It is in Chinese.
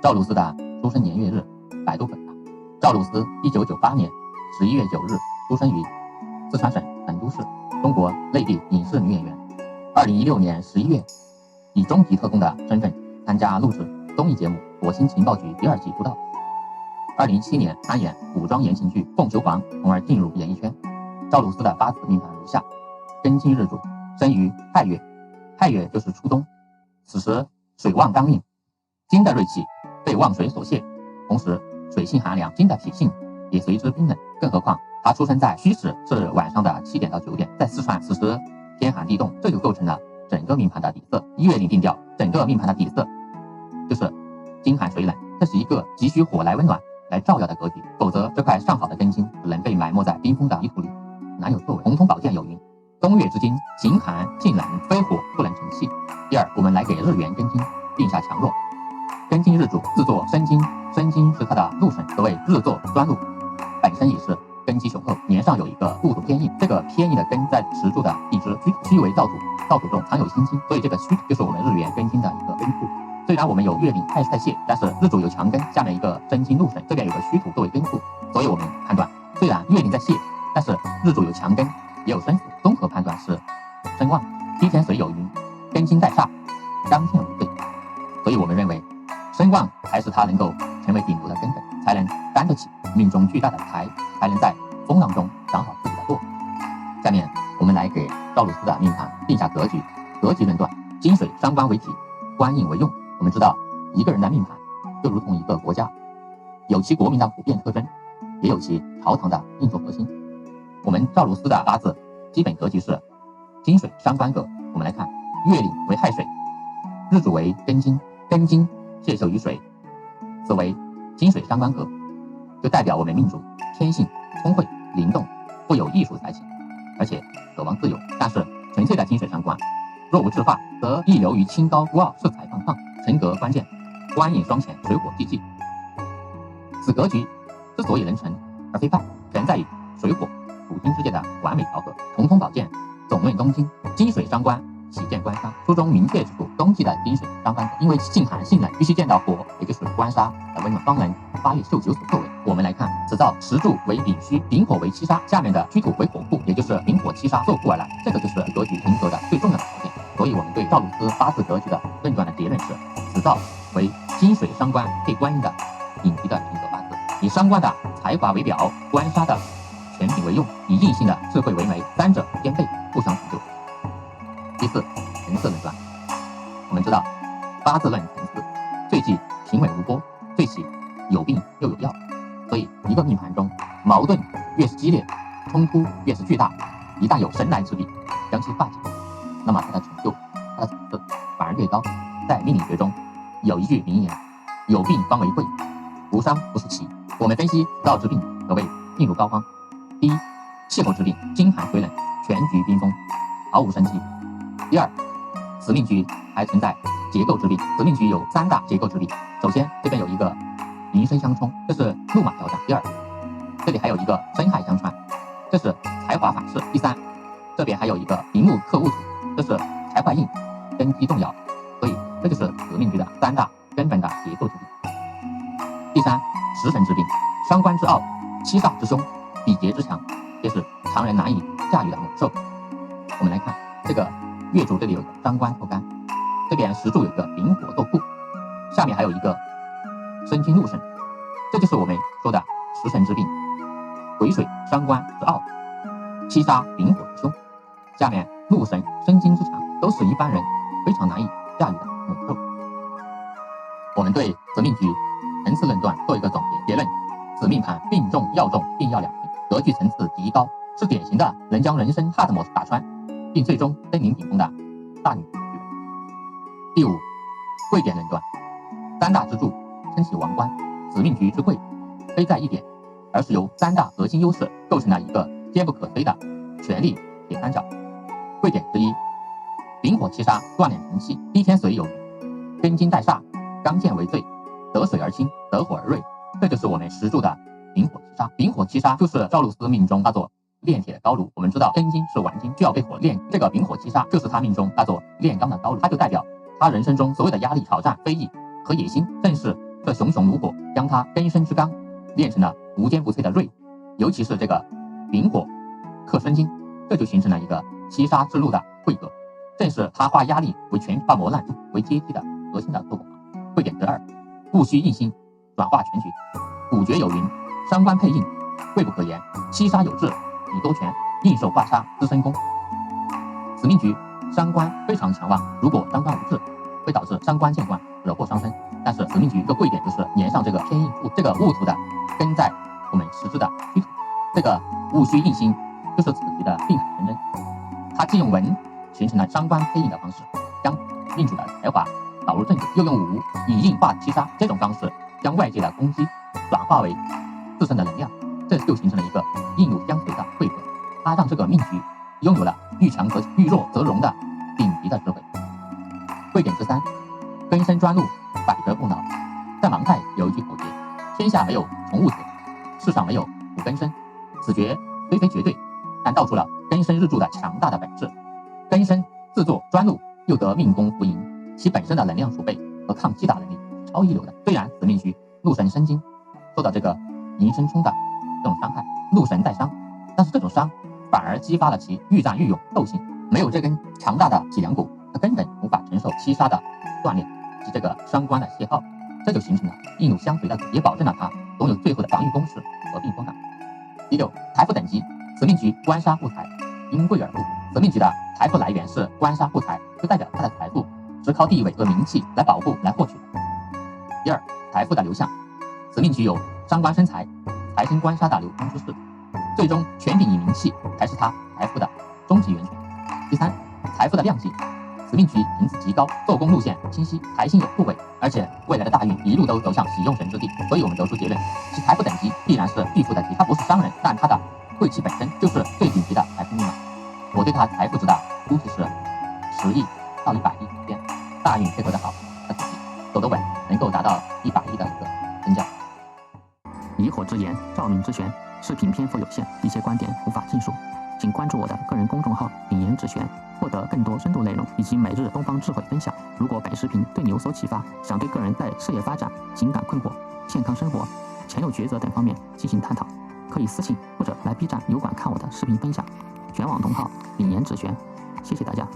赵露思的出生年月日，百度粉的。赵露思1998年11月9日出生于四川省成都市，中国内地影视女演员。2016年11月以中级特工的身份参加录制综艺节目《火星情报局》第2季出道。2017年参演古装言情剧《凤求凰》，从而进入演艺圈。赵露思的八字命盘如下：庚金日主，生于亥月，亥月就是初冬，此时水旺刚硬，金的锐气被旺水所泄，同时水性寒凉，金的脾性也随之冰冷。更何况他出生在戌时，是晚上的7点到9点，在四川，此时天寒地冻，这就构成了整个命盘的底色。月令定调，整个命盘的底色就是金寒水冷，这是一个急需火来温暖来照耀的格局，否则这块上好的根金只能被埋没在冰封的泥土里，难有作为。红通宝鉴有云：冬月之金，形寒性冷，非火不能成器。第二，我们来给日元庚金定下强弱。庚金日主自作申金，申金是他的禄神，所谓日作专禄，本身也是根基雄厚，年上有一个戊土偏印，这个偏印的根在石柱的地支虚土，虚为燥土，燥土中藏有辛金，所以这个虚土就是我们日元庚金的一个根库。虽然我们有月令亥在泄，但是日主有强根，下面一个申金禄神，这边有个虚土作为根库，所以我们判断，虽然月令在泄，但是日主有强根，也有生辅，综合判断是身旺。梯田水有云：根金带煞，刚健无罪。所以我们认为身旺才是他能够成为顶流的根本，才能担得起命中巨大的财，才能在风浪中长好自己的舵。下面我们来给赵露思的命盘定下格局。格局论断，金水伤官为体，官印为用。我们知道一个人的命盘就如同一个国家，有其国民的普遍特征，也有其朝堂的运作核心。我们赵露思的八字基本格局是金水伤官格。我们来看，月令为亥水，日主为庚金，庚金泄秀于水，此为金水伤官格，就代表我们命主天性聪慧灵动，富有艺术才情，而且渴望自由。但是纯粹的金水伤官若无智化，则易流于清高孤傲，色彩放荡，成格关键，官印双潜，水火既济。此格局之所以能成而非败，全在于水火土金之间的完美调和。重通宝鉴总论东京，金水伤官，喜见官杀。书中明确指出，冬季的金水伤官，因为性寒性冷，必须见到火，也就是官杀的温暖，方能发育秀有所作为。我们来看，此造石柱为丙戌，丙火为七杀，下面的虚土为火库，也就是丙火七杀作库而来，这个就是格局成格的最重要的条件。所以我们对赵露思八字格局的论断的结论是，此造为金水伤官配官印的顶级的成格八字，以伤官的才华为表，官杀的权柄为用，以印性的智慧为媒，三者兼备，互相成就。第四，层次论断。我们知道八字论层次，最忌平稳无波，最喜有病又有药。所以一个命盘中矛盾越是激烈，冲突越是巨大，一旦有神来之笔将其化解，那么它的成就，它的层次反而越高。在命理学中有一句名言：有病方为贵，无伤不是奇。我们分析此造之病可谓病入膏肓。第一，气候之病，金寒水冷，全局冰封，毫无生机。第二，此命局还存在结构之病，此命局有3大结构之病。首先，这边有一个寅申相冲，这是路马交战。第二，这里还有一个申亥相穿，这是才华反噬。第三，这边还有一个寅木克戊土，这是财坏印，根基动摇。所以这就是此命局的3大根本的结构之病。第三，食神之病，伤官之傲，七煞之凶，比劫之强，这是常人难以驾驭的猛兽。我们来看这个月柱，这里有一个伤官破干，这边石柱有一个丙火做库，下面还有一个申金禄神，这就是我们说的食神之病，癸水伤官之傲，七杀丙火之凶，下面禄神申金之强，都是一般人非常难以驾驭的猛兽。我们对此命局层次论断做一个总结，结论：此命盘病重药重，病要两全，格局层次极高，是典型的能将人生 hard 模式打穿，并最终登临顶峰的大女巨人。第五，贵点论断。3大支柱撑起王冠，此命局之贵非在一点，而是由3大核心优势构成了一个坚不可摧的权力铁三角。贵点之一，丙火七杀，锻炼成器。梯田水有云：根金带煞，刚健为最，得水而清，得火而锐。这就是我们石柱的丙火七杀。丙火七杀就是赵露思命中叫做炼铁的高炉。我们知道根金是顽金，就要被火炼，这个丙火七杀就是他命中叫做炼钢的高炉，它就代表他人生中所有的压力、挑战、非议和野心，正是这熊熊炉火将他根深之刚炼成了无坚不摧的锐，尤其是这个丙火克申金，这就形成了一个七杀之路的慧格，正是他化压力为权化磨难为阶梯的核心的作用。慧点之二，戊戌印星转化全局。古诀有云：伤官配印，贵不可言；七杀有志，以多权，印受化杀滋生功。此命局伤官非常强旺，如果伤官无志，会导致伤官见官，惹祸伤身。但是此命局一个贵点就是粘上这个偏印这个戊土的根在我们实质的虚土，这个戊戌印星就是此局的定海神针。它既用文形成了伤官配印的方式，将命主的才华导入正轨，又用武以印化七杀这种方式，将外界的攻击转化为自身的能量，这就形成了一个印有相随的汇合。它让这个命局拥有了遇强则遇弱则荣的顶级的智慧。慧点之三，根深专禄，百折不挠。在芒泰有一句口诀：天下没有从物死，世上没有苦根深。此诀虽非绝对，但道出了根深日柱的强大的本质。根深自作专禄，又得命宫福银，其本身的能量储备和抗击打能力超一流的。虽然此命局禄神生金，受到这个寅申冲的这种伤害，禄神带伤，但是这种伤反而激发了其愈战愈勇斗性。没有这根强大的脊梁骨，他根本无法承受七杀的锻炼及这个伤官的消耗，这就形成了印有相随的，也保证了他总有最后的防御攻势和避风港。第六，财富等级，此命局官杀富财，因贵而富。此命局的财富来源是官杀富财，就代表他的财富是靠地位和名气来保护来获取的。第二，财富的流向，此命局有伤官生财，财生官杀的流通之势，最终权柄与名气才是他财富的终极源泉。第三，财富的量级，此命局频次极高，做工路线清晰，财星有部位，而且未来的大运一路都走向喜用神之地，所以我们得出结论，其财富等级必然是巨富等级。他不是商人，但他的贵气本身就是最顶级的财富密码。我对他财富值的估计是10亿到100亿之间，大运配合的好，他自己走得稳，能够达到100亿的一个增加。以火之言，照明之玄，视频篇幅有限，一些观点无法尽述，请关注我的个人公众号“引言止玄”，获得更多深度内容以及每日东方智慧分享。如果本视频对你有所启发，想对个人在事业发展、情感困惑、健康生活、钱有抉择等方面进行探讨，可以私信或者来 B 站油管看我的视频分享。全网同号“引言止玄”，谢谢大家。